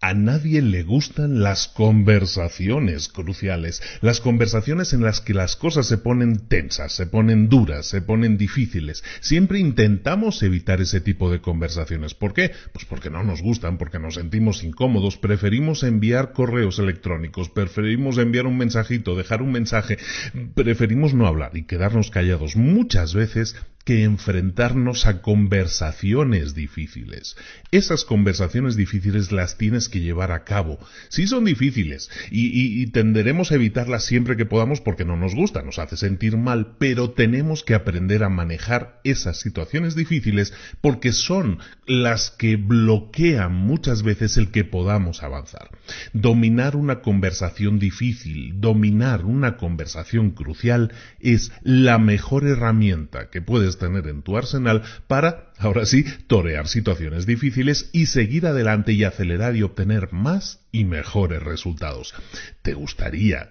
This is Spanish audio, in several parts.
A nadie le gustan las conversaciones cruciales, las conversaciones en las que las cosas se ponen tensas, se ponen duras, se ponen difíciles. Siempre intentamos evitar ese tipo de conversaciones. ¿Por qué? Pues porque no nos gustan, porque nos sentimos incómodos, preferimos enviar correos electrónicos, preferimos enviar un mensajito, dejar un mensaje, preferimos no hablar y quedarnos callados muchas veces que enfrentarnos a conversaciones difíciles. Esas conversaciones difíciles las tienes que llevar a cabo. Sí son difíciles y tenderemos a evitarlas siempre que podamos porque no nos gusta, nos hace sentir mal, pero tenemos que aprender a manejar esas situaciones difíciles porque son las que bloquean muchas veces el que podamos avanzar. Dominar una conversación difícil, dominar una conversación crucial es la mejor herramienta que puedes tener en tu arsenal para, ahora sí, torear situaciones difíciles y seguir adelante y acelerar y obtener más y mejores resultados. ¿Te gustaría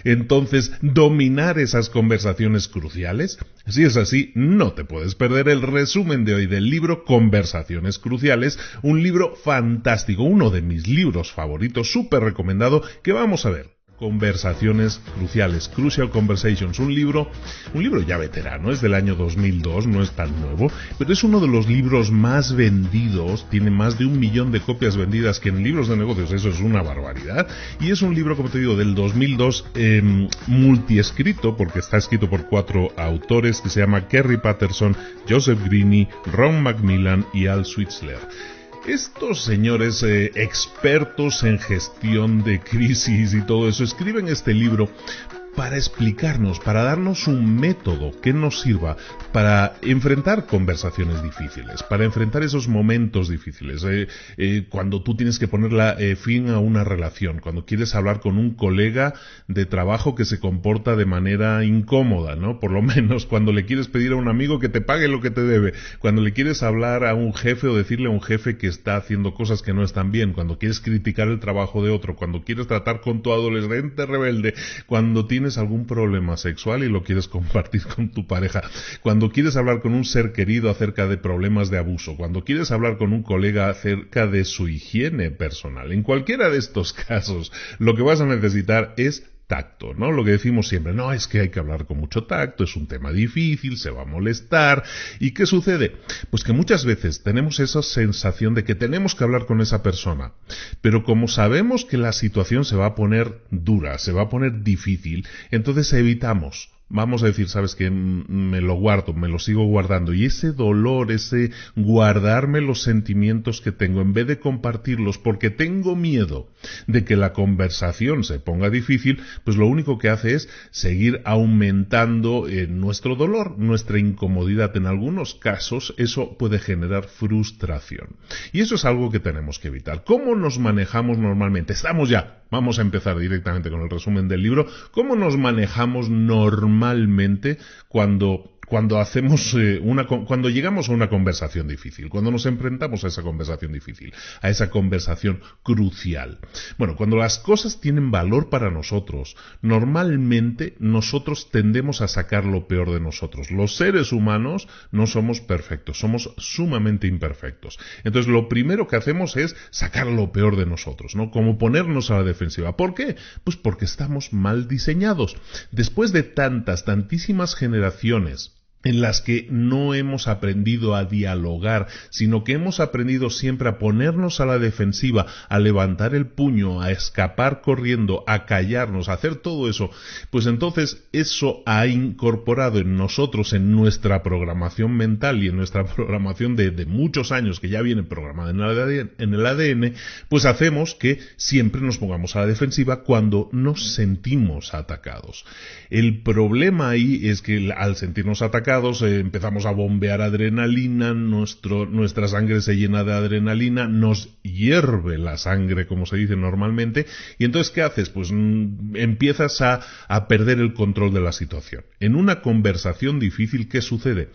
entonces dominar esas conversaciones cruciales? Si es así, no te puedes perder el resumen de hoy del libro Conversaciones Cruciales, un libro fantástico, uno de mis libros favoritos, súper recomendado, que vamos a ver. Conversaciones Cruciales, Crucial Conversations, un libro ya veterano, es del año 2002, no es tan nuevo, pero es uno de los libros más vendidos, tiene más de 1 millón de copias vendidas, que en libros de negocios eso es una barbaridad, y es un libro, como te digo, del 2002, multiescrito, porque está escrito por 4 autores, que se llama Kerry Patterson, Joseph Greene, Ron Macmillan y Al Switzler. Estos señores expertos en gestión de crisis y todo eso escriben este libro para explicarnos, para darnos un método que nos sirva para enfrentar conversaciones difíciles, para enfrentar esos momentos difíciles, cuando tú tienes que ponerle fin a una relación, cuando quieres hablar con un colega de trabajo que se comporta de manera incómoda, ¿no? Por lo menos cuando le quieres pedir a un amigo que te pague lo que te debe, cuando le quieres hablar a un jefe o decirle a un jefe que está haciendo cosas que no están bien, cuando quieres criticar el trabajo de otro, cuando quieres tratar con tu adolescente rebelde, cuando tienes algún problema sexual y lo quieres compartir con tu pareja, cuando quieres hablar con un ser querido acerca de problemas de abuso, cuando quieres hablar con un colega acerca de su higiene personal. En cualquiera de estos casos, lo que vas a necesitar es tacto, ¿no? Lo que decimos siempre, no, es que hay que hablar con mucho tacto, es un tema difícil, se va a molestar. ¿Y qué sucede? Pues que muchas veces tenemos esa sensación de que tenemos que hablar con esa persona, pero como sabemos que la situación se va a poner dura, se va a poner difícil, entonces evitamos. Vamos a decir, sabes que me lo guardo, me lo sigo guardando, y ese dolor, ese guardarme los sentimientos que tengo, en vez de compartirlos porque tengo miedo de que la conversación se ponga difícil, pues lo único que hace es seguir aumentando nuestro dolor, nuestra incomodidad. En algunos casos eso puede generar frustración, y eso es algo que tenemos que evitar. ¿Cómo nos manejamos normalmente? Vamos a empezar directamente con el resumen del libro. ¿Cómo nos manejamos normalmente cuando hacemos cuando llegamos a una conversación difícil, cuando nos enfrentamos a esa conversación difícil, a esa conversación crucial? Bueno, cuando las cosas tienen valor para nosotros, normalmente nosotros tendemos a sacar lo peor de nosotros. Los seres humanos no somos perfectos, somos sumamente imperfectos. Entonces, lo primero que hacemos es sacar lo peor de nosotros, ¿no? Como ponernos a la defensiva. ¿Por qué? Pues porque estamos mal diseñados. Después de tantísimas generaciones en las que no hemos aprendido a dialogar, sino que hemos aprendido siempre a ponernos a la defensiva, a levantar el puño, a escapar corriendo, a callarnos, a hacer todo eso, pues entonces eso ha incorporado en nosotros, en nuestra programación mental y en nuestra programación de muchos años que ya viene programada en el ADN, pues hacemos que siempre nos pongamos a la defensiva cuando nos sentimos atacados. El problema ahí es que al sentirnos atacados, empezamos a bombear adrenalina, nuestra sangre se llena de adrenalina, nos hierve la sangre, como se dice normalmente, y entonces ¿qué haces? Pues empiezas a perder el control de la situación. En una conversación difícil, ¿qué sucede?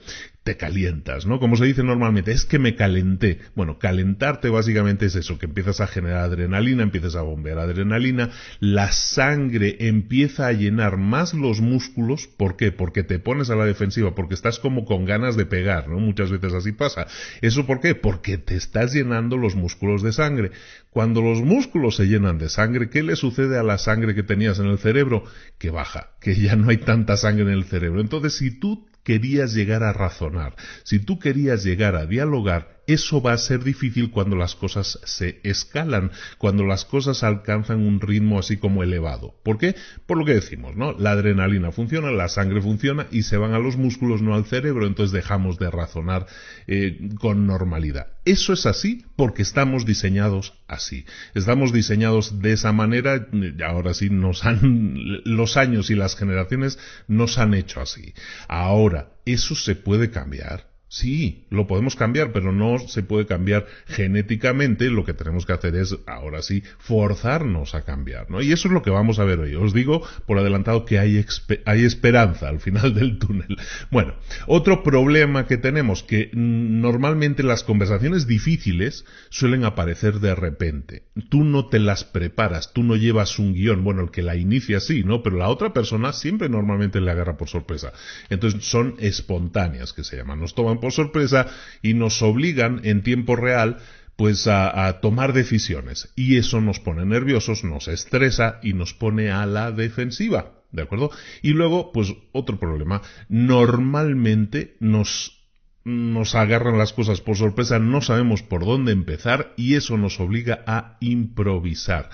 te calientas, ¿no? Como se dice normalmente, es que me calenté. Bueno, calentarte básicamente es eso, que empiezas a generar adrenalina, empiezas a bombear adrenalina, la sangre empieza a llenar más los músculos. ¿Por qué? Porque te pones a la defensiva, porque estás como con ganas de pegar, ¿no? Muchas veces así pasa. ¿Eso por qué? Porque te estás llenando los músculos de sangre. Cuando los músculos se llenan de sangre, ¿qué le sucede a la sangre que tenías en el cerebro? Que baja, que ya no hay tanta sangre en el cerebro. Entonces, si tú querías llegar a razonar, si tú querías llegar a dialogar, eso va a ser difícil cuando las cosas se escalan, cuando las cosas alcanzan un ritmo así como elevado. ¿Por qué? Por lo que decimos, ¿no? La adrenalina funciona, la sangre funciona y se van a los músculos, no al cerebro, entonces dejamos de razonar con normalidad. Eso es así porque estamos diseñados así. Estamos diseñados de esa manera, ahora sí los años y las generaciones nos han hecho así. Ahora, ¿eso se puede cambiar? Sí, lo podemos cambiar, pero no se puede cambiar genéticamente. Lo que tenemos que hacer es, ahora sí, forzarnos a cambiar, ¿no? Y eso es lo que vamos a ver hoy. Os digo por adelantado que hay esperanza al final del túnel. Bueno, otro problema que tenemos, que normalmente las conversaciones difíciles suelen aparecer de repente. Tú no te las preparas, tú no llevas un guión. Bueno, el que la inicia sí, ¿no? Pero la otra persona siempre normalmente le agarra por sorpresa. Entonces son espontáneas, que se llaman. Nos toman por sorpresa y nos obligan en tiempo real pues a tomar decisiones, y eso nos pone nerviosos, nos estresa y nos pone a la defensiva, ¿de acuerdo? Y luego, pues otro problema, normalmente nos agarran las cosas por sorpresa, no sabemos por dónde empezar y eso nos obliga a improvisar.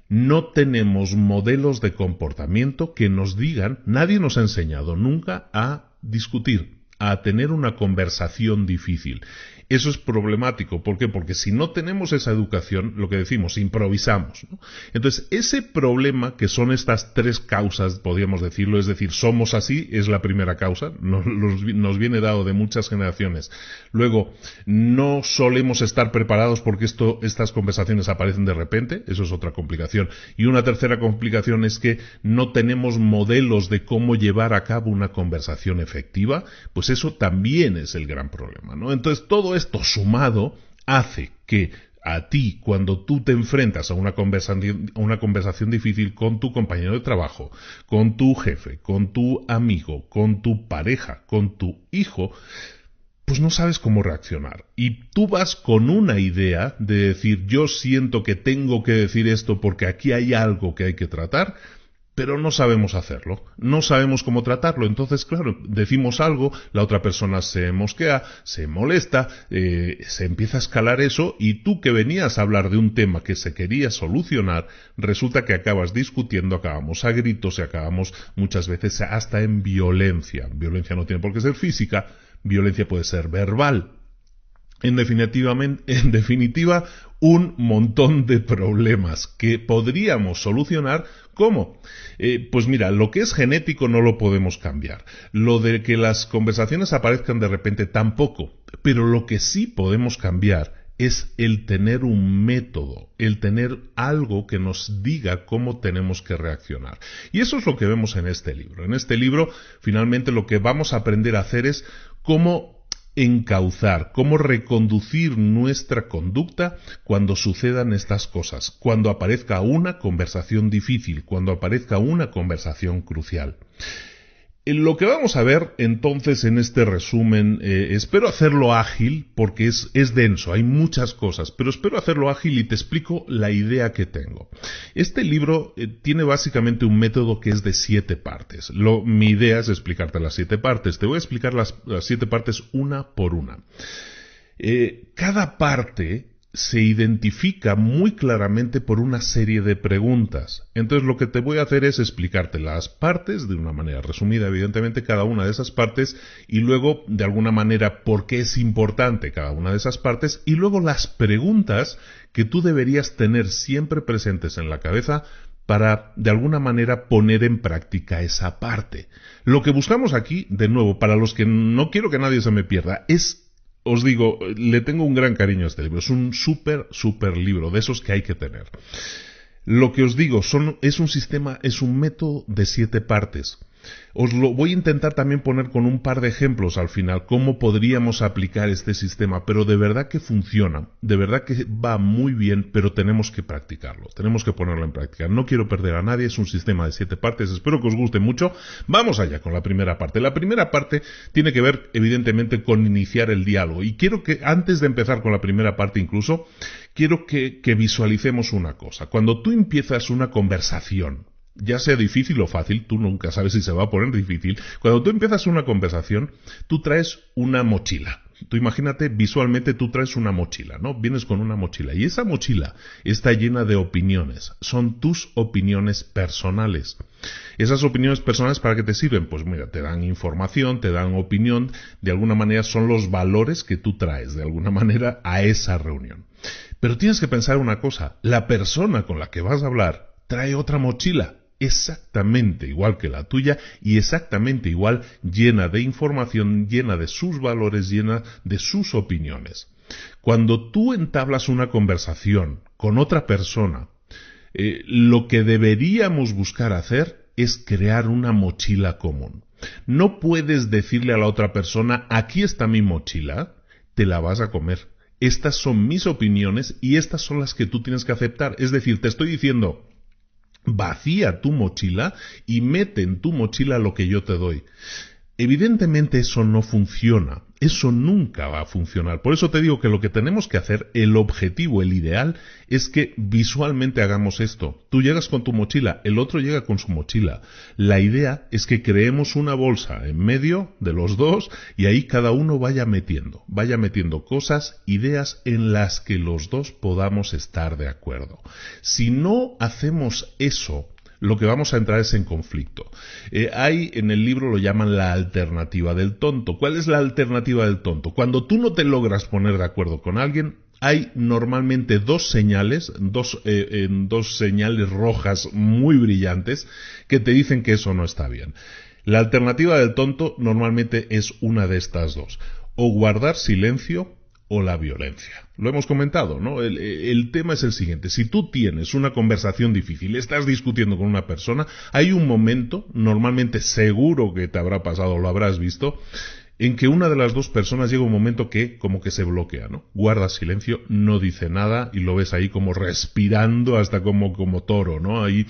No tenemos modelos de comportamiento que nos digan, nadie nos ha enseñado nunca a discutir, a tener una conversación difícil. Eso es problemático. ¿Por qué? Porque si no tenemos esa educación, lo que decimos, improvisamos, ¿no? Entonces, ese problema, que son estas tres causas, podríamos decirlo, es decir, somos así, es la primera causa, nos viene dado de muchas generaciones. Luego, no solemos estar preparados porque estas conversaciones aparecen de repente, eso es otra complicación. Y una tercera complicación es que no tenemos modelos de cómo llevar a cabo una conversación efectiva, pues eso también es el gran problema, ¿no? Entonces, todo esto sumado hace que a ti, cuando tú te enfrentas a una conversación difícil con tu compañero de trabajo, con tu jefe, con tu amigo, con tu pareja, con tu hijo, pues no sabes cómo reaccionar. Y tú vas con una idea de decir, yo siento que tengo que decir esto porque aquí hay algo que hay que tratar, pero no sabemos hacerlo, no sabemos cómo tratarlo. Entonces, claro, decimos algo, la otra persona se mosquea, se molesta, se empieza a escalar eso, y tú que venías a hablar de un tema que se quería solucionar, resulta que acabas discutiendo, acabamos a gritos y acabamos muchas veces hasta en violencia. Violencia no tiene por qué ser física, violencia puede ser verbal. En definitiva, un montón de problemas que podríamos solucionar. ¿Cómo? Pues mira, lo que es genético no lo podemos cambiar. Lo de que las conversaciones aparezcan de repente tampoco. Pero lo que sí podemos cambiar es el tener un método, el tener algo que nos diga cómo tenemos que reaccionar. Y eso es lo que vemos en este libro. En este libro, finalmente, lo que vamos a aprender a hacer es cómo encauzar, cómo reconducir nuestra conducta cuando sucedan estas cosas, cuando aparezca una conversación difícil, cuando aparezca una conversación crucial. Lo que vamos a ver entonces en este resumen, espero hacerlo ágil porque es denso, hay muchas cosas, pero espero hacerlo ágil y te explico la idea que tengo. Este libro tiene básicamente un método que es de 7 partes. Mi idea es explicarte las 7 partes. Te voy a explicar las 7 partes una por una. Cada parte se identifica muy claramente por una serie de preguntas. Entonces lo que te voy a hacer es explicarte las partes de una manera resumida, evidentemente, cada una de esas partes, y luego de alguna manera por qué es importante cada una de esas partes, y luego las preguntas que tú deberías tener siempre presentes en la cabeza para de alguna manera poner en práctica esa parte. Lo que buscamos aquí, de nuevo, para los que no quiero que nadie se me pierda, os digo, le tengo un gran cariño a este libro. Es un súper libro, de esos que hay que tener. Lo que os digo, es un método de 7 partes. Os lo voy a intentar también poner con un par de ejemplos al final, cómo podríamos aplicar este sistema, pero de verdad que funciona, de verdad que va muy bien, pero tenemos que practicarlo, tenemos que ponerlo en práctica. No quiero perder a nadie, es un sistema de 7 partes, espero que os guste mucho. Vamos allá con la primera parte. La primera parte tiene que ver, evidentemente, con iniciar el diálogo, y quiero que, antes de empezar con la primera parte incluso, quiero que visualicemos una cosa. Cuando tú empiezas una conversación, ya sea difícil o fácil, tú nunca sabes si se va a poner difícil. Cuando tú empiezas una conversación, tú traes una mochila. Tú imagínate, visualmente tú traes una mochila, ¿no? Vienes con una mochila y esa mochila está llena de opiniones. Son tus opiniones personales. Esas opiniones personales, ¿para qué te sirven? Pues mira, te dan información, te dan opinión. De alguna manera son los valores que tú traes, de alguna manera, a esa reunión. Pero tienes que pensar una cosa. La persona con la que vas a hablar trae otra mochila, exactamente igual que la tuya y exactamente igual, llena de información, llena de sus valores, llena de sus opiniones. Cuando tú entablas una conversación con otra persona, lo que deberíamos buscar hacer es crear una mochila común. No puedes decirle a la otra persona, aquí está mi mochila, te la vas a comer. Estas son mis opiniones y estas son las que tú tienes que aceptar. Es decir, te estoy diciendo, vacía tu mochila y mete en tu mochila lo que yo te doy. Evidentemente eso no funciona, eso nunca va a funcionar. Por eso te digo que lo que tenemos que hacer, el objetivo, el ideal, es que visualmente hagamos esto. Tú llegas con tu mochila, el otro llega con su mochila. La idea es que creemos una bolsa en medio de los dos y ahí cada uno vaya metiendo cosas, ideas en las que los dos podamos estar de acuerdo. Si no hacemos eso, lo que vamos a entrar es en conflicto. Hay, en el libro lo llaman la alternativa del tonto. ¿Cuál es la alternativa del tonto? Cuando tú no te logras poner de acuerdo con alguien, hay normalmente dos señales rojas muy brillantes que te dicen que eso no está bien. La alternativa del tonto normalmente es una de estas dos. O guardar silencio o la violencia. Lo hemos comentado, ¿no? El tema es el siguiente. Si tú tienes una conversación difícil, estás discutiendo con una persona, hay un momento, normalmente seguro que te habrá pasado, lo habrás visto, en que una de las dos personas llega un momento que como que se bloquea, ¿no? Guarda silencio, no dice nada y lo ves ahí como respirando hasta como toro, ¿no? Ahí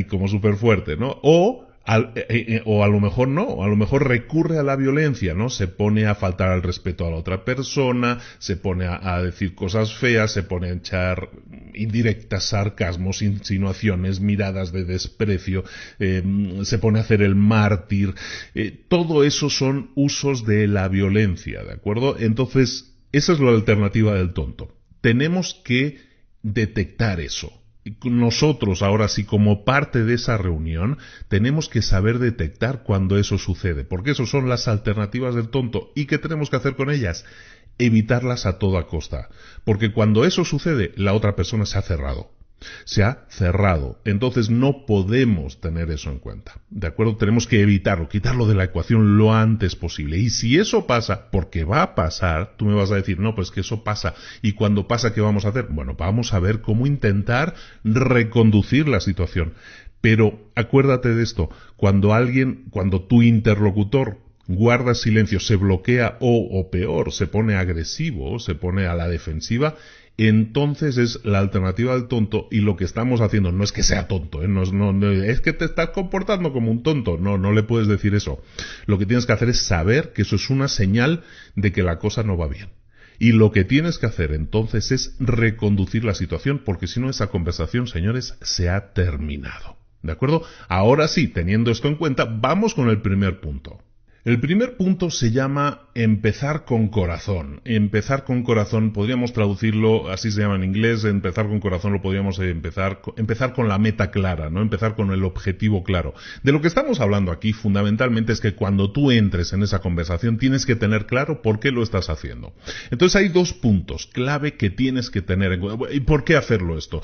como súper fuerte, ¿no? O a lo mejor no, o a lo mejor recurre a la violencia, ¿no? Se pone a faltar al respeto a la otra persona, se pone a decir cosas feas, se pone a echar indirectas, sarcasmos, insinuaciones, miradas de desprecio, se pone a hacer el mártir. Todo eso son usos de la violencia, ¿de acuerdo? Entonces, esa es la alternativa del tonto. Tenemos que detectar eso. Nosotros, ahora sí, como parte de esa reunión, tenemos que saber detectar cuando eso sucede, porque eso son las alternativas del tonto. ¿Y qué tenemos que hacer con ellas? Evitarlas a toda costa, porque cuando eso sucede, la otra persona se ha cerrado. Entonces no podemos tener eso en cuenta, ¿de acuerdo? Tenemos que evitarlo, quitarlo de la ecuación lo antes posible. Y si eso pasa, porque va a pasar, tú me vas a decir, no, pues que eso pasa. ¿Y cuando pasa, qué vamos a hacer? Bueno, vamos a ver cómo intentar reconducir la situación. Pero acuérdate de esto, cuando tu interlocutor guarda silencio, se bloquea o peor, se pone agresivo, se pone a la defensiva, entonces es la alternativa del tonto y lo que estamos haciendo no es que sea tonto, no, es que te estás comportando como un tonto, no le puedes decir eso. Lo que tienes que hacer es saber que eso es una señal de que la cosa no va bien. Y lo que tienes que hacer entonces es reconducir la situación, porque si no esa conversación, señores, se ha terminado. ¿De acuerdo? Ahora sí, teniendo esto en cuenta, vamos con el primer punto. El primer punto se llama empezar con corazón. Empezar con corazón, podríamos traducirlo, así se llama en inglés, empezar con corazón lo podríamos empezar con la meta clara, ¿no? Empezar con el objetivo claro. De lo que estamos hablando aquí fundamentalmente es que cuando tú entres en esa conversación tienes que tener claro por qué lo estás haciendo. Entonces hay dos puntos clave que tienes que tener en cuenta. ¿Y por qué hacerlo esto?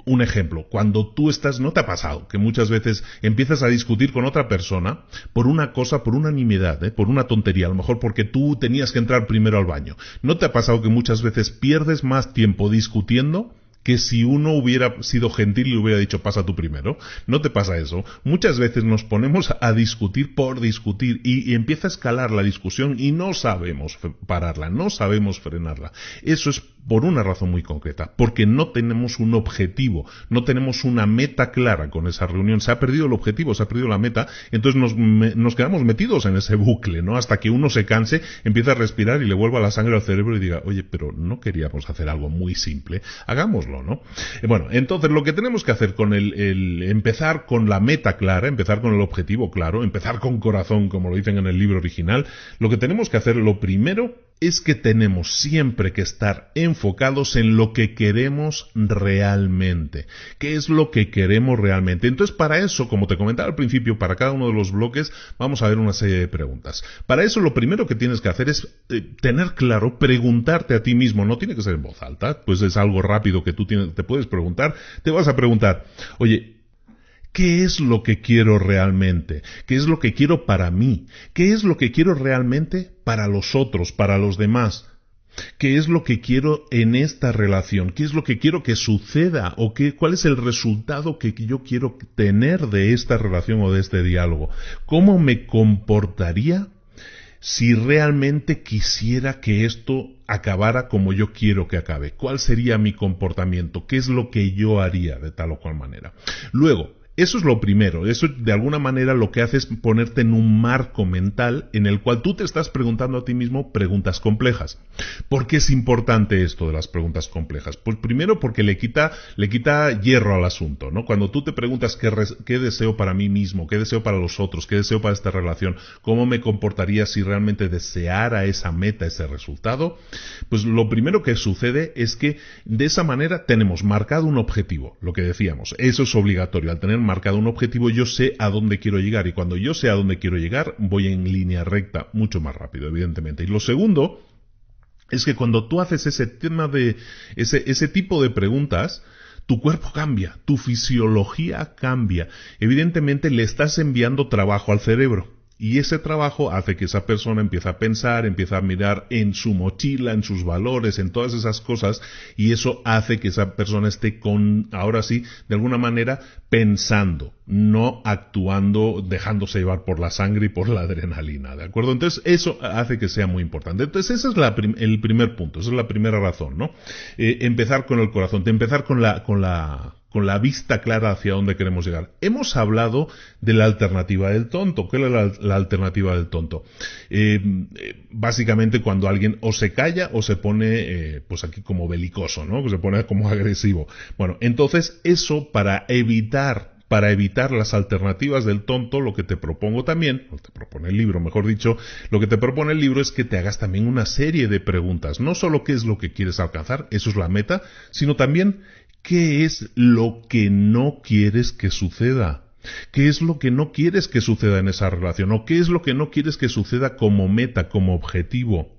Un ejemplo, cuando tú ¿no te ha pasado que muchas veces empiezas a discutir con otra persona por una cosa, por una nimiedad, por una tontería, a lo mejor porque tú tenías que entrar primero al baño? ¿No te ha pasado que muchas veces pierdes más tiempo discutiendo que si uno hubiera sido gentil y le hubiera dicho pasa tú primero. No te pasa eso. Muchas veces nos ponemos a discutir por discutir y empieza a escalar la discusión y no sabemos pararla, no sabemos frenarla. Eso es por una razón muy concreta, porque no tenemos un objetivo, no tenemos una meta clara con esa reunión. Se ha perdido el objetivo, se ha perdido la meta, entonces nos quedamos metidos en ese bucle, ¿no? Hasta que uno se canse, empieza a respirar y le vuelva la sangre al cerebro y diga, oye, pero no queríamos hacer algo muy simple, hagámoslo, ¿no? Bueno, entonces lo que tenemos que hacer con empezar con la meta clara, empezar con el objetivo claro, empezar con corazón, como lo dicen en el libro original, lo que tenemos que hacer, lo primero, es que tenemos siempre que estar enfocados en lo que queremos realmente. ¿Qué es lo que queremos realmente? Entonces, para eso, como te comentaba al principio, para cada uno de los bloques, vamos a ver una serie de preguntas. Para eso, lo primero que tienes que hacer es tener claro, preguntarte a ti mismo. No tiene que ser en voz alta, pues es algo rápido que tú te puedes preguntar. Te vas a preguntar, oye, ¿qué es lo que quiero realmente? ¿Qué es lo que quiero para mí? ¿Qué es lo que quiero realmente para los otros, para los demás? ¿Qué es lo que quiero en esta relación? ¿Qué es lo que quiero que suceda? ¿O cuál es el resultado que yo quiero tener de esta relación o de este diálogo? ¿Cómo me comportaría si realmente quisiera que esto acabara como yo quiero que acabe? ¿Cuál sería mi comportamiento? ¿Qué es lo que yo haría de tal o cual manera? Luego, eso es lo primero, eso de alguna manera lo que hace es ponerte en un marco mental en el cual tú te estás preguntando a ti mismo preguntas complejas. ¿Por qué es importante esto de las preguntas complejas? Pues primero porque le quita hierro al asunto, ¿no? Cuando tú te preguntas qué deseo para mí mismo, qué deseo para los otros, qué deseo para esta relación, cómo me comportaría si realmente deseara esa meta, ese resultado, pues lo primero que sucede es que de esa manera tenemos marcado un objetivo, lo que decíamos, eso es obligatorio. Al tener marcado un objetivo, yo sé a dónde quiero llegar, y cuando yo sé a dónde quiero llegar, voy en línea recta mucho más rápido, evidentemente. Y lo segundo es que cuando tú haces ese tipo de preguntas, tu cuerpo cambia, tu fisiología cambia. Evidentemente le estás enviando trabajo al cerebro. Y ese trabajo hace que esa persona empiece a pensar, empiece a mirar en su mochila, en sus valores, en todas esas cosas, y eso hace que esa persona esté ahora sí, de alguna manera, pensando, no actuando, dejándose llevar por la sangre y por la adrenalina, ¿de acuerdo? Entonces, eso hace que sea muy importante. Entonces, ese es el primer punto, esa es la primera razón, ¿no? Empezar con el corazón, empezar con la vista clara hacia dónde queremos llegar. Hemos hablado de la alternativa del tonto. ¿Qué es la alternativa del tonto? Básicamente cuando alguien o se calla o se pone, pues aquí como belicoso, ¿no? Que se pone como agresivo. Bueno, entonces eso para evitar las alternativas del tonto, lo que te propongo también, o te propone el libro, mejor dicho, lo que te propone el libro es que te hagas también una serie de preguntas. No solo qué es lo que quieres alcanzar, eso es la meta, sino también ¿qué es lo que no quieres que suceda? ¿Qué es lo que no quieres que suceda en esa relación? ¿O qué es lo que no quieres que suceda como meta, como objetivo?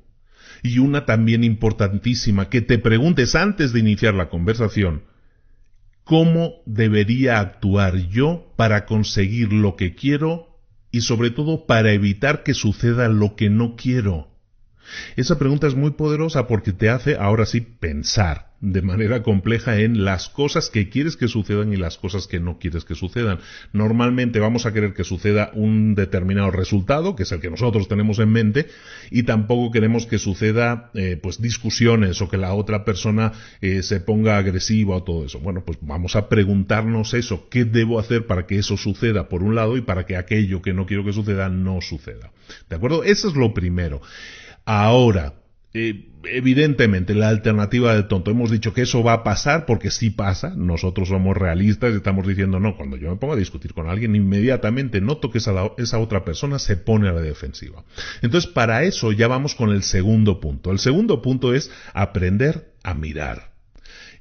Y una también importantísima, que te preguntes antes de iniciar la conversación, ¿cómo debería actuar yo para conseguir lo que quiero y sobre todo para evitar que suceda lo que no quiero? Esa pregunta es muy poderosa porque te hace ahora sí pensar de manera compleja en las cosas que quieres que sucedan y las cosas que no quieres que sucedan. Normalmente vamos a querer que suceda un determinado resultado, que es el que nosotros tenemos en mente, y tampoco queremos que suceda pues discusiones o que la otra persona se ponga agresiva o todo eso. Bueno, pues vamos a preguntarnos eso, ¿qué debo hacer para que eso suceda por un lado y para que aquello que no quiero que suceda no suceda? ¿De acuerdo? Eso es lo primero. Ahora, evidentemente, la alternativa del tonto. Hemos dicho que eso va a pasar porque sí pasa. Nosotros somos realistas y estamos diciendo, no, cuando yo me pongo a discutir con alguien, inmediatamente noto que esa otra persona se pone a la defensiva. Entonces, para eso ya vamos con el segundo punto. El segundo punto es aprender a mirar.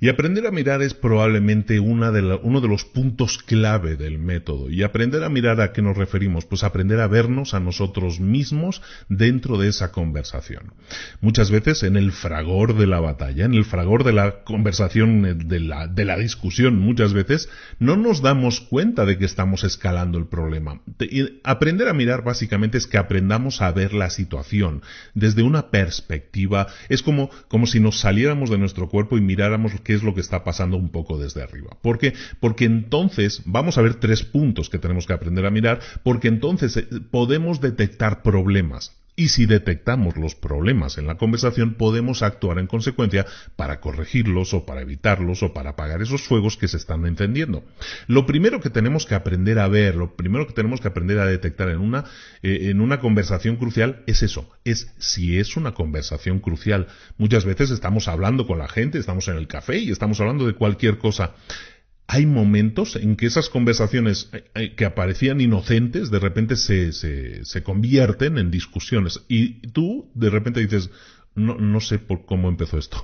Y aprender a mirar es probablemente uno de los puntos clave del método. Y aprender a mirar, ¿a qué nos referimos? Pues aprender a vernos a nosotros mismos dentro de esa conversación. Muchas veces en el fragor de la batalla, en el fragor de la conversación, de la discusión, muchas veces no nos damos cuenta de que estamos escalando el problema. Y aprender a mirar básicamente es que aprendamos a ver la situación desde una perspectiva. Es como si nos saliéramos de nuestro cuerpo y miráramos qué qué es lo que está pasando un poco desde arriba. ¿Por qué? Porque entonces vamos a ver 3 puntos que tenemos que aprender a mirar, porque entonces podemos detectar problemas. Y si detectamos los problemas en la conversación, podemos actuar en consecuencia para corregirlos o para evitarlos o para apagar esos fuegos que se están encendiendo. Lo primero que tenemos que aprender a ver, lo primero que tenemos que aprender a detectar en una conversación crucial es eso, es si es una conversación crucial. Muchas veces estamos hablando con la gente, estamos en el café y estamos hablando de cualquier cosa. Hay momentos en que esas conversaciones que aparecían inocentes de repente se convierten en discusiones y tú de repente dices, no sé cómo empezó esto,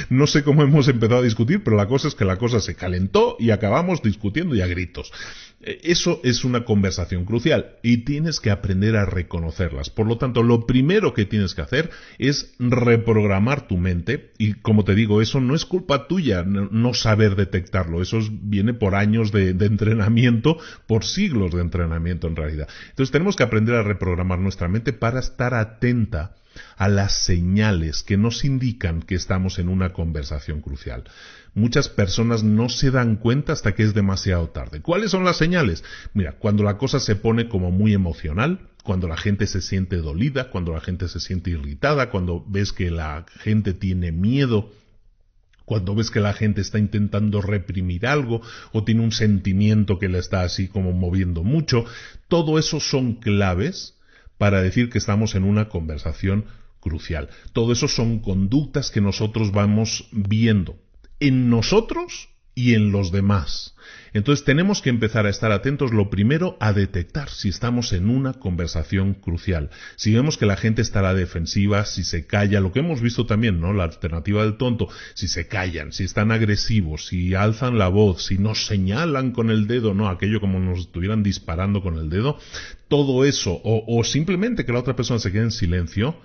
no sé cómo hemos empezado a discutir, pero la cosa es que la cosa se calentó y acabamos discutiendo y a gritos. Eso es una conversación crucial y tienes que aprender a reconocerlas. Por lo tanto, lo primero que tienes que hacer es reprogramar tu mente y, como te digo, eso no es culpa tuya no saber detectarlo. Eso viene por años de entrenamiento, por siglos de entrenamiento en realidad. Entonces tenemos que aprender a reprogramar nuestra mente para estar atenta a las señales que nos indican que estamos en una conversación crucial. Muchas personas no se dan cuenta hasta que es demasiado tarde. ¿Cuáles son las señales? Mira, cuando la cosa se pone como muy emocional, cuando la gente se siente dolida, cuando la gente se siente irritada, cuando ves que la gente tiene miedo, cuando ves que la gente está intentando reprimir algo o tiene un sentimiento que le está así como moviendo mucho, todo eso son claves para decir que estamos en una conversación crucial. Todo eso son conductas que nosotros vamos viendo en nosotros y en los demás. Entonces tenemos que empezar a estar atentos, lo primero, a detectar si estamos en una conversación crucial. Si vemos que la gente está a la defensiva, si se calla, lo que hemos visto también, ¿no? La alternativa del tonto, si se callan, si están agresivos, si alzan la voz, si nos señalan con el dedo, ¿no? Aquello como nos estuvieran disparando con el dedo, todo eso, o simplemente que la otra persona se quede en silencio,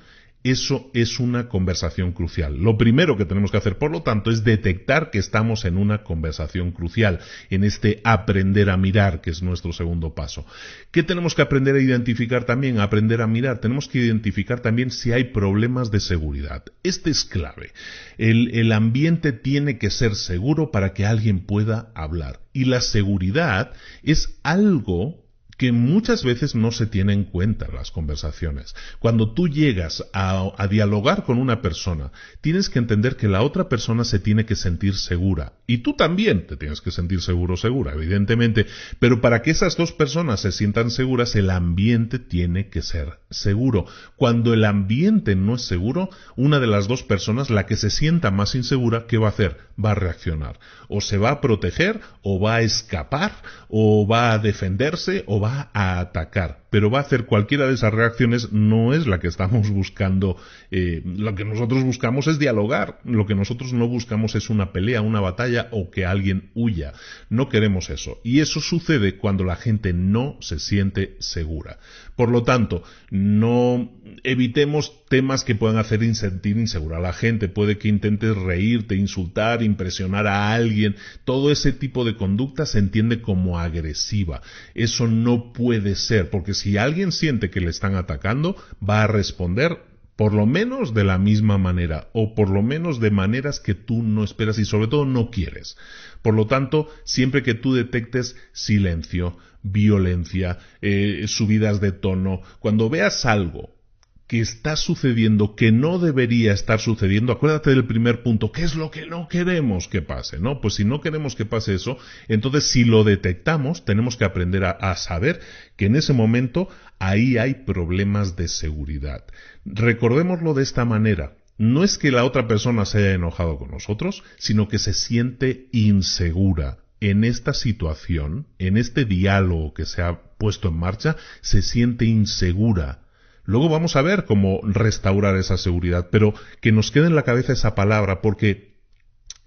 eso es una conversación crucial. Lo primero que tenemos que hacer, por lo tanto, es detectar que estamos en una conversación crucial, en este aprender a mirar, que es nuestro segundo paso. ¿Qué tenemos que aprender a identificar también? A aprender a mirar. Tenemos que identificar también si hay problemas de seguridad. Este es clave. El ambiente tiene que ser seguro para que alguien pueda hablar. Y la seguridad es algo que muchas veces no se tiene en cuenta en las conversaciones. Cuando tú llegas a dialogar con una persona, tienes que entender que la otra persona se tiene que sentir segura. Y tú también te tienes que sentir seguro o segura, evidentemente. Pero para que esas dos personas se sientan seguras, el ambiente tiene que ser seguro. Cuando el ambiente no es seguro, una de las dos personas, la que se sienta más insegura, ¿qué va a hacer? Va a reaccionar. O se va a proteger, o va a escapar, o va a defenderse, o va a atacar, pero va a hacer cualquiera de esas reacciones. No es la que estamos buscando. Lo que nosotros buscamos es dialogar. Lo que nosotros no buscamos es una pelea, una batalla o que alguien huya. No queremos eso. Y eso sucede cuando la gente no se siente segura. Por lo tanto, no evitemos temas que puedan hacer sentir insegura a la gente. Puede que intentes reírte, insultar, impresionar a alguien. Todo ese tipo de conducta se entiende como agresiva. Eso no puede ser, porque si alguien siente que le están atacando, va a responder por lo menos de la misma manera, o por lo menos de maneras que tú no esperas y sobre todo no quieres. Por lo tanto, siempre que tú detectes silencio, violencia, subidas de tono, cuando veas algo que está sucediendo, que no debería estar sucediendo, acuérdate del primer punto, ¿qué es lo que no queremos que pase? ¿No? Pues si no queremos que pase eso, entonces si lo detectamos, tenemos que aprender a saber que en ese momento ahí hay problemas de seguridad. Recordémoslo de esta manera. No es que la otra persona se haya enojado con nosotros, sino que se siente insegura. En esta situación, en este diálogo que se ha puesto en marcha, se siente insegura. Luego vamos a ver cómo restaurar esa seguridad, pero que nos quede en la cabeza esa palabra, porque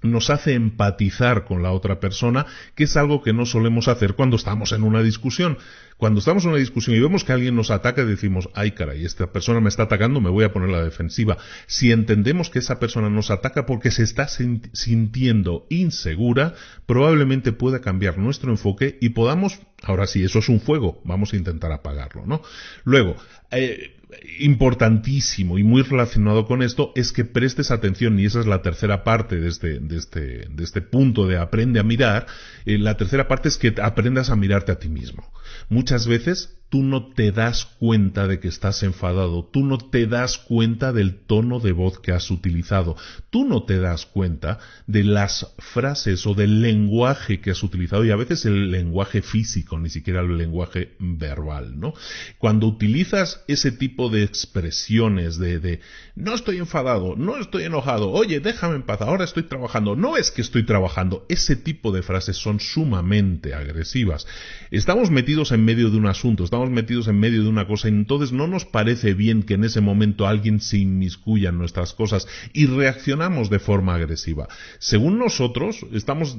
nos hace empatizar con la otra persona, que es algo que no solemos hacer cuando estamos en una discusión. Cuando estamos en una discusión y vemos que alguien nos ataca, decimos, ay caray, esta persona me está atacando, me voy a poner a la defensiva. Si entendemos que esa persona nos ataca porque se está sintiendo insegura, probablemente pueda cambiar nuestro enfoque y podamos, ahora sí, eso es un fuego, vamos a intentar apagarlo, ¿no? Luego, importantísimo y muy relacionado con esto es que prestes atención, y esa es la tercera parte de este punto de aprende a mirar. La tercera parte es que aprendas a mirarte a ti mismo. Muchas veces tú no te das cuenta de que estás enfadado, tú no te das cuenta del tono de voz que has utilizado, tú no te das cuenta de las frases o del lenguaje que has utilizado, y a veces el lenguaje físico, ni siquiera el lenguaje verbal, ¿no? Cuando utilizas ese tipo de expresiones de no estoy enfadado, no estoy enojado, oye, déjame en paz, ahora estoy trabajando, no es que estoy trabajando, ese tipo de frases son sumamente agresivas. Estamos metidos en medio de un asunto, estamos metidos en medio de una cosa, y entonces no nos parece bien que en ese momento alguien se inmiscuya en nuestras cosas y reaccionamos de forma agresiva. Según nosotros, estamos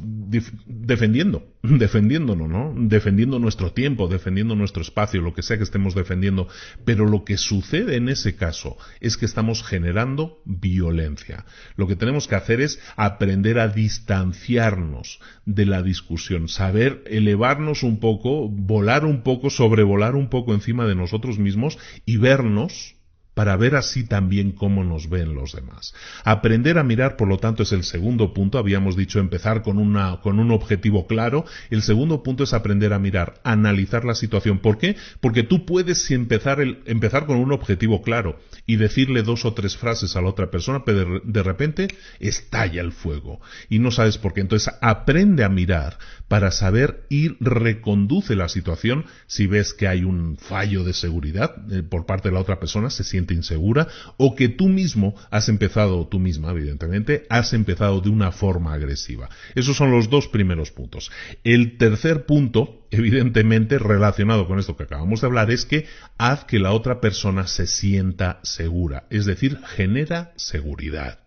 defendiéndonos, ¿no? Defendiendo nuestro tiempo, defendiendo nuestro espacio, lo que sea que estemos defendiendo, pero lo que sucede en ese caso es que estamos generando violencia. Lo que tenemos que hacer es aprender a distanciarnos de la discusión, saber elevarnos un poco, volar un poco, sobrevolar un poco encima de nosotros mismos y vernos para ver así también cómo nos ven los demás. Aprender a mirar, por lo tanto, es el segundo punto. Habíamos dicho empezar con un objetivo claro. El segundo punto es aprender a mirar, analizar la situación. ¿Por qué? Porque tú puedes empezar con un objetivo claro y decirle 2 o 3 frases a la otra persona, pero de repente estalla el fuego y no sabes por qué. Entonces aprende a mirar para saber y reconduce la situación. Si ves que hay un fallo de seguridad por parte de la otra persona, se siente insegura, o que tú mismo has empezado, tú misma evidentemente, has empezado de una forma agresiva. Esos son los 2 primeros puntos. El tercer punto, evidentemente relacionado con esto que acabamos de hablar, es que haz que la otra persona se sienta segura, es decir, genera seguridad.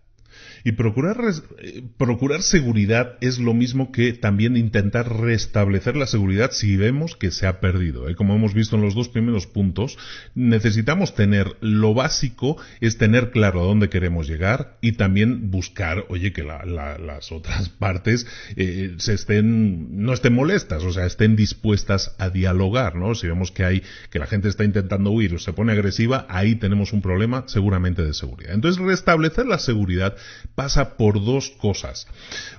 Y procurar seguridad es lo mismo que también intentar restablecer la seguridad si vemos que se ha perdido. Como hemos visto en los 2 primeros puntos, necesitamos tener, lo básico es tener claro a dónde queremos llegar y también buscar, oye, que las otras partes no estén molestas, o sea, estén dispuestas a dialogar, ¿no? Si vemos que la gente está intentando huir o se pone agresiva, ahí tenemos un problema seguramente de seguridad. Entonces, restablecer la seguridad pasa por 2 cosas.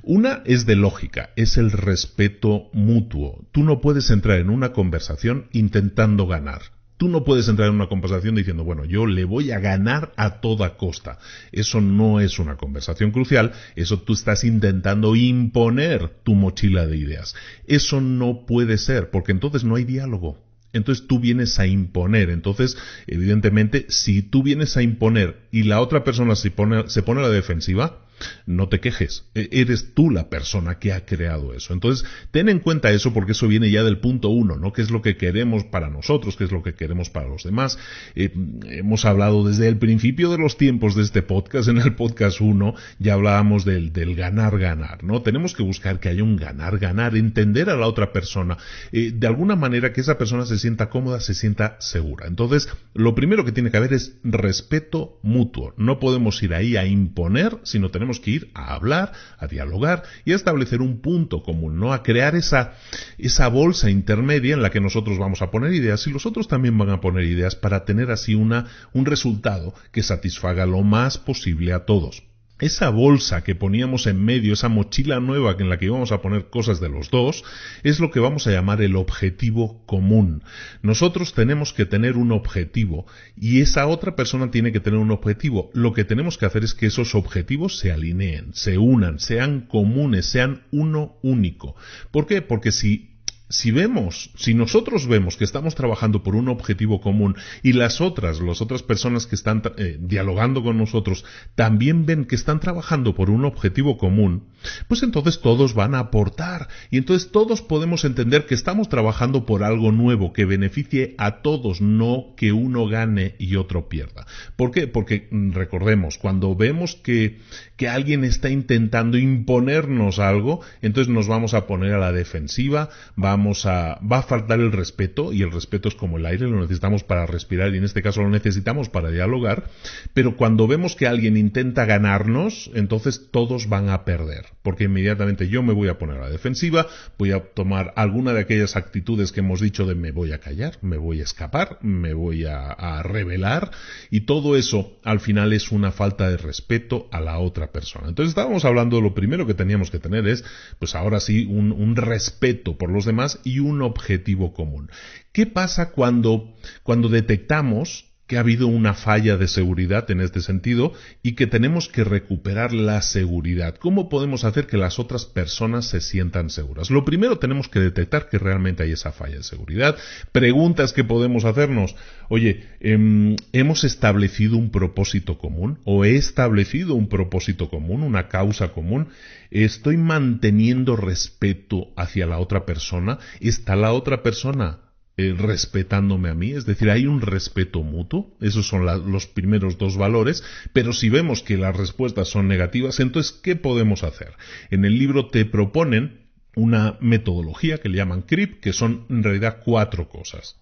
Una es de lógica, es el respeto mutuo. Tú no puedes entrar en una conversación intentando ganar. Tú no puedes entrar en una conversación diciendo, bueno, yo le voy a ganar a toda costa. Eso no es una conversación crucial, eso tú estás intentando imponer tu mochila de ideas. Eso no puede ser, porque entonces no hay diálogo. Entonces tú vienes a imponer. Entonces, evidentemente, si tú vienes a imponer y la otra persona se pone a la defensiva, no te quejes. Eres tú la persona que ha creado eso. Entonces, ten en cuenta eso, porque eso viene ya del punto 1, ¿no? ¿Qué es lo que queremos para nosotros? ¿Qué es lo que queremos para los demás? Hemos hablado desde el principio de los tiempos de este podcast. En el podcast 1 ya hablábamos del ganar-ganar, ¿no? Tenemos que buscar que haya un ganar-ganar, entender a la otra persona, de alguna manera que esa persona se sienta cómoda, se sienta segura. Entonces, lo primero que tiene que haber es respeto mutuo. No podemos ir ahí a imponer, sino tenemos que ir a hablar, a dialogar y a establecer un punto común, ¿no? A crear esa bolsa intermedia en la que nosotros vamos a poner ideas y los otros también van a poner ideas para tener así un resultado que satisfaga lo más posible a todos. Esa bolsa que poníamos en medio, esa mochila nueva en la que íbamos a poner cosas de los dos, es lo que vamos a llamar el objetivo común. Nosotros tenemos que tener un objetivo y esa otra persona tiene que tener un objetivo. Lo que tenemos que hacer es que esos objetivos se alineen, se unan, sean comunes, sean uno único. ¿Por qué? Porque si nosotros vemos que estamos trabajando por un objetivo común y las otras personas que están dialogando con nosotros también ven que están trabajando por un objetivo común, pues entonces todos van a aportar y entonces todos podemos entender que estamos trabajando por algo nuevo que beneficie a todos, no que uno gane y otro pierda. ¿Por qué? Porque recordemos, cuando vemos que alguien está intentando imponernos algo, entonces nos vamos a poner a la defensiva, vamos va a faltar el respeto, y el respeto es como el aire, lo necesitamos para respirar y en este caso lo necesitamos para dialogar, pero cuando vemos que alguien intenta ganarnos, entonces todos van a perder, porque inmediatamente yo me voy a poner a la defensiva, voy a tomar alguna de aquellas actitudes que hemos dicho de me voy a callar, me voy a escapar, me voy a rebelar, y todo eso al final es una falta de respeto a la otra persona. Entonces estábamos hablando, lo primero que teníamos que tener es, pues ahora sí, un respeto por los demás y un objetivo común. ¿Qué pasa cuando detectamos que ha habido una falla de seguridad en este sentido y que tenemos que recuperar la seguridad? ¿Cómo podemos hacer que las otras personas se sientan seguras? Lo primero, tenemos que detectar que realmente hay esa falla de seguridad. Preguntas que podemos hacernos: oye, ¿hemos establecido un propósito común? ¿O he establecido un propósito común, una causa común? ¿Estoy manteniendo respeto hacia la otra persona? ¿Está la otra persona respetándome a mí? Es decir, hay un respeto mutuo. Esos son los primeros dos valores, pero si vemos que las respuestas son negativas, entonces, ¿qué podemos hacer? En el libro te proponen una metodología que le llaman CRIP, que son en realidad 4 cosas.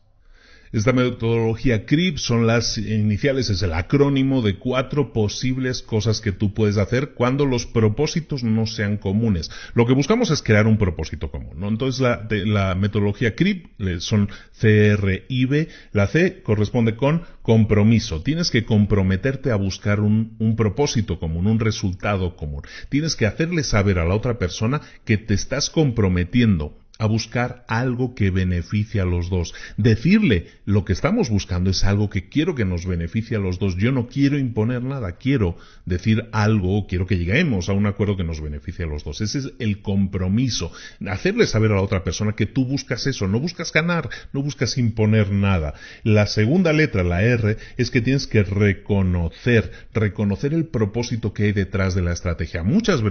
Esta metodología CRIP son las iniciales, es el acrónimo de 4 posibles cosas que tú puedes hacer cuando los propósitos no sean comunes. Lo que buscamos es crear un propósito común, ¿no? Entonces la metodología CRIP son CRIB. La C corresponde con compromiso. Tienes que comprometerte a buscar un propósito común, un resultado común. Tienes que hacerle saber a la otra persona que te estás comprometiendo a buscar algo que beneficie a los dos. Decirle, lo que estamos buscando es algo que quiero que nos beneficie a los dos. Yo no quiero imponer nada, quiero decir algo, quiero que lleguemos a un acuerdo que nos beneficie a los dos. Ese es el compromiso. Hacerle saber a la otra persona que tú buscas eso, no buscas ganar, no buscas imponer nada. La segunda letra, la R, es que tienes que reconocer el propósito que hay detrás de la estrategia. Muchas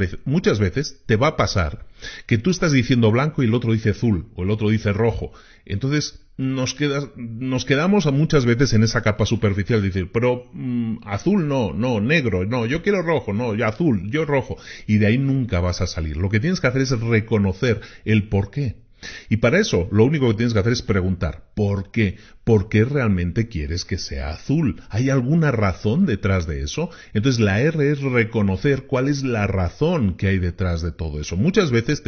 veces te va a pasar que tú estás diciendo blanco y el otro dice azul, o el otro dice rojo. Entonces nos quedamos muchas veces en esa capa superficial de decir, pero azul no, negro, no, yo quiero rojo, no, yo azul, yo rojo. Y de ahí nunca vas a salir. Lo que tienes que hacer es reconocer el por qué. Y para eso, lo único que tienes que hacer es preguntar, ¿por qué? ¿Por qué realmente quieres que sea azul? ¿Hay alguna razón detrás de eso? Entonces la R es reconocer cuál es la razón que hay detrás de todo eso. Muchas veces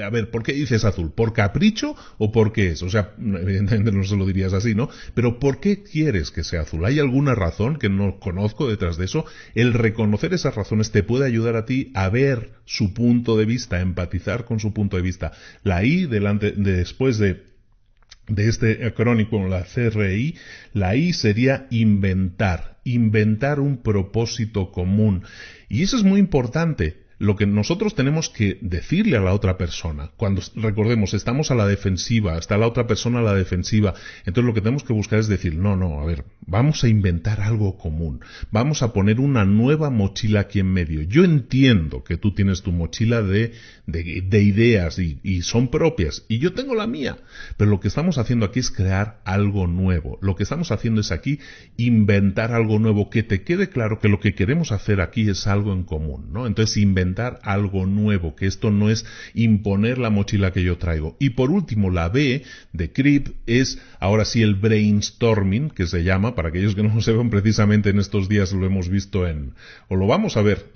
a ver, ¿por qué dices azul? ¿Por capricho o por qué es? O sea, evidentemente no se lo dirías así, ¿no? Pero ¿por qué quieres que sea azul? ¿Hay alguna razón que no conozco detrás de eso? El reconocer esas razones te puede ayudar a ti a ver su punto de vista, a empatizar con su punto de vista. La I después de este acrónimo, la CRI, la I sería inventar un propósito común. Y eso es muy importante. Lo que nosotros tenemos que decirle a la otra persona, cuando recordemos, estamos a la defensiva, está la otra persona a la defensiva, entonces lo que tenemos que buscar es decir, no, a ver, vamos a inventar algo común, vamos a poner una nueva mochila aquí en medio. Yo entiendo que tú tienes tu mochila de ideas y son propias, y yo tengo la mía, pero lo que estamos haciendo aquí es crear algo nuevo. Lo que estamos haciendo es aquí inventar algo nuevo, que te quede claro que lo que queremos hacer aquí es algo en común, ¿no? Entonces inventar algo nuevo, que esto no es imponer la mochila que yo traigo. Y por último, la B de CRIP es ahora sí el brainstorming, que se llama, para aquellos que no lo sepan, precisamente en estos días lo hemos visto o lo vamos a ver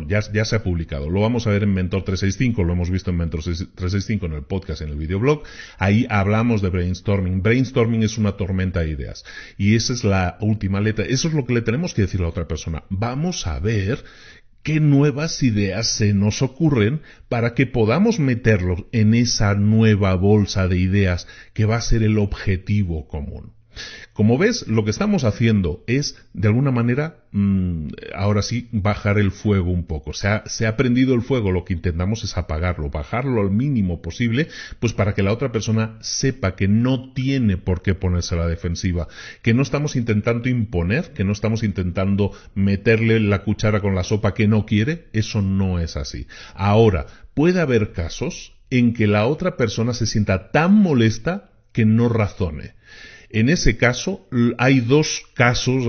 ya se ha publicado, lo vamos a ver en Mentor 365, lo hemos visto en Mentor 365 en el podcast, en el videoblog. Ahí hablamos de brainstorming. Brainstorming es una tormenta de ideas. Y esa es la última letra. Eso es lo que le tenemos que decir a la otra persona. Vamos a ver qué nuevas ideas se nos ocurren para que podamos meterlos en esa nueva bolsa de ideas que va a ser el objetivo común. Como ves, lo que estamos haciendo es, de alguna manera, ahora sí, bajar el fuego un poco. Se ha prendido el fuego, lo que intentamos es apagarlo, bajarlo al mínimo posible, pues para que la otra persona sepa que no tiene por qué ponerse a la defensiva, que no estamos intentando imponer, que no estamos intentando meterle la cuchara con la sopa que no quiere. Eso no es así. Ahora, puede haber casos en que la otra persona se sienta tan molesta que no razone. En ese caso, hay dos casos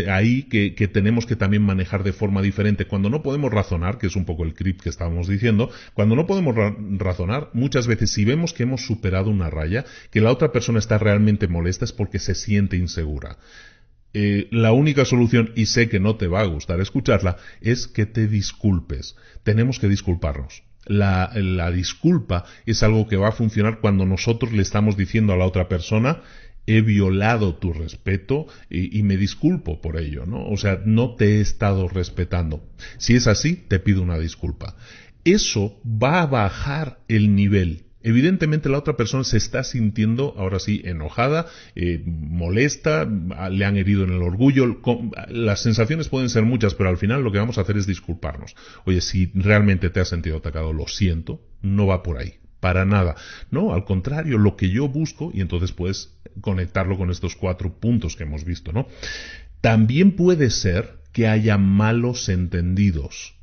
ahí que tenemos que también manejar de forma diferente. Cuando no podemos razonar, que es un poco el creep que estábamos diciendo, cuando no podemos razonar, muchas veces si vemos que hemos superado una raya, que la otra persona está realmente molesta, es porque se siente insegura. La única solución, y sé que no te va a gustar escucharla, es que te disculpes. Tenemos que disculparnos. La disculpa es algo que va a funcionar cuando nosotros le estamos diciendo a la otra persona: he violado tu respeto y me disculpo por ello, ¿no? O sea, no te he estado respetando. Si es así, te pido una disculpa. Eso va a bajar el nivel. Evidentemente la otra persona se está sintiendo, ahora sí, enojada, molesta, le han herido en el orgullo. Las sensaciones pueden ser muchas, pero al final lo que vamos a hacer es disculparnos. Oye, si realmente te has sentido atacado, lo siento, no va por ahí. Para nada. No, al contrario, lo que yo busco, y entonces puedes conectarlo con estos 4 puntos que hemos visto, ¿no? También puede ser que haya malos entendidos.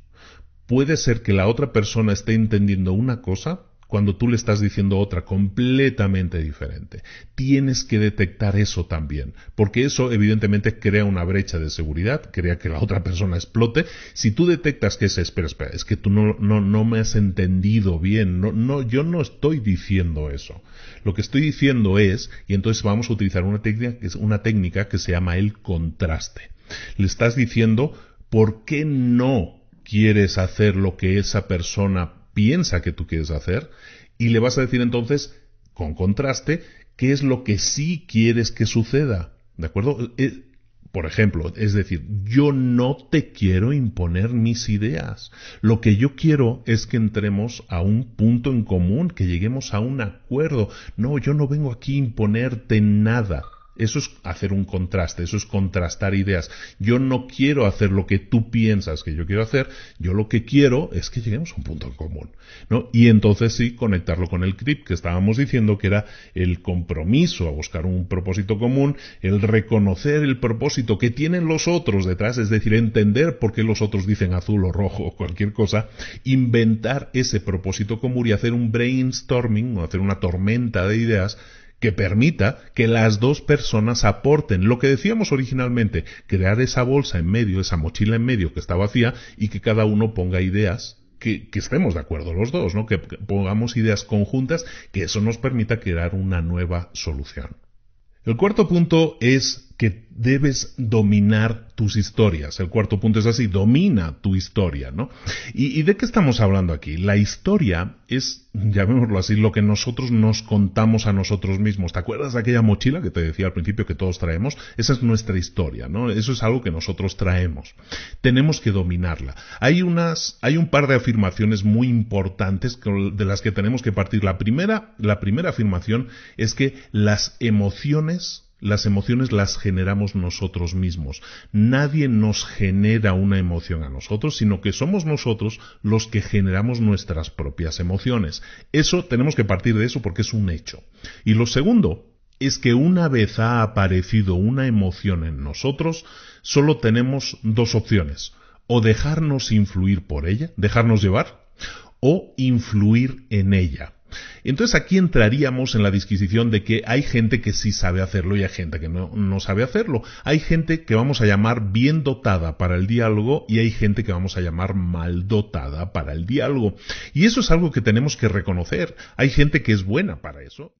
Puede ser que la otra persona esté entendiendo una cosa cuando tú le estás diciendo otra completamente diferente. Tienes que detectar eso también, porque eso evidentemente crea una brecha de seguridad, crea que la otra persona explote. Si tú detectas que espera, es que tú no me has entendido bien, yo no estoy diciendo eso. Lo que estoy diciendo es, y entonces vamos a utilizar una técnica que se llama el contraste. Le estás diciendo por qué no quieres hacer lo que esa persona piensa que tú quieres hacer, y le vas a decir entonces, con contraste, qué es lo que sí quieres que suceda. ¿De acuerdo? Por ejemplo, es decir, yo no te quiero imponer mis ideas. Lo que yo quiero es que entremos a un punto en común, que lleguemos a un acuerdo. No, yo no vengo aquí a imponerte nada. Eso es hacer un contraste, eso es contrastar ideas. Yo no quiero hacer lo que tú piensas que yo quiero hacer, yo lo que quiero es que lleguemos a un punto en común, ¿no? Y entonces sí, conectarlo con el CRIP que estábamos diciendo, que era el compromiso a buscar un propósito común, el reconocer el propósito que tienen los otros detrás, es decir, entender por qué los otros dicen azul o rojo o cualquier cosa, inventar ese propósito común y hacer un brainstorming, o hacer una tormenta de ideas que permita que las dos personas aporten lo que decíamos originalmente, crear esa bolsa en medio, esa mochila en medio que está vacía, y que cada uno ponga ideas que estemos de acuerdo los dos, ¿no? Que pongamos ideas conjuntas, que eso nos permita crear una nueva solución. El cuarto punto es que debes dominar tus historias. El cuarto punto es así: domina tu historia, ¿no? ¿Y de qué estamos hablando aquí? La historia es, llamémoslo así, lo que nosotros nos contamos a nosotros mismos. ¿Te acuerdas de aquella mochila que te decía al principio que todos traemos? Esa es nuestra historia, ¿no? Eso es algo que nosotros traemos. Tenemos que dominarla. Hay un par de afirmaciones muy importantes de las que tenemos que partir. La primera afirmación es que las emociones las generamos nosotros mismos. Nadie nos genera una emoción a nosotros, sino que somos nosotros los que generamos nuestras propias emociones. Eso tenemos que partir de eso, porque es un hecho. Y lo segundo es que una vez ha aparecido una emoción en nosotros, solo tenemos 2 opciones: o dejarnos influir por ella, dejarnos llevar, o influir en ella. Entonces aquí entraríamos en la disquisición de que hay gente que sí sabe hacerlo y hay gente que no sabe hacerlo. Hay gente que vamos a llamar bien dotada para el diálogo y hay gente que vamos a llamar mal dotada para el diálogo. Y eso es algo que tenemos que reconocer. Hay gente que es buena para eso.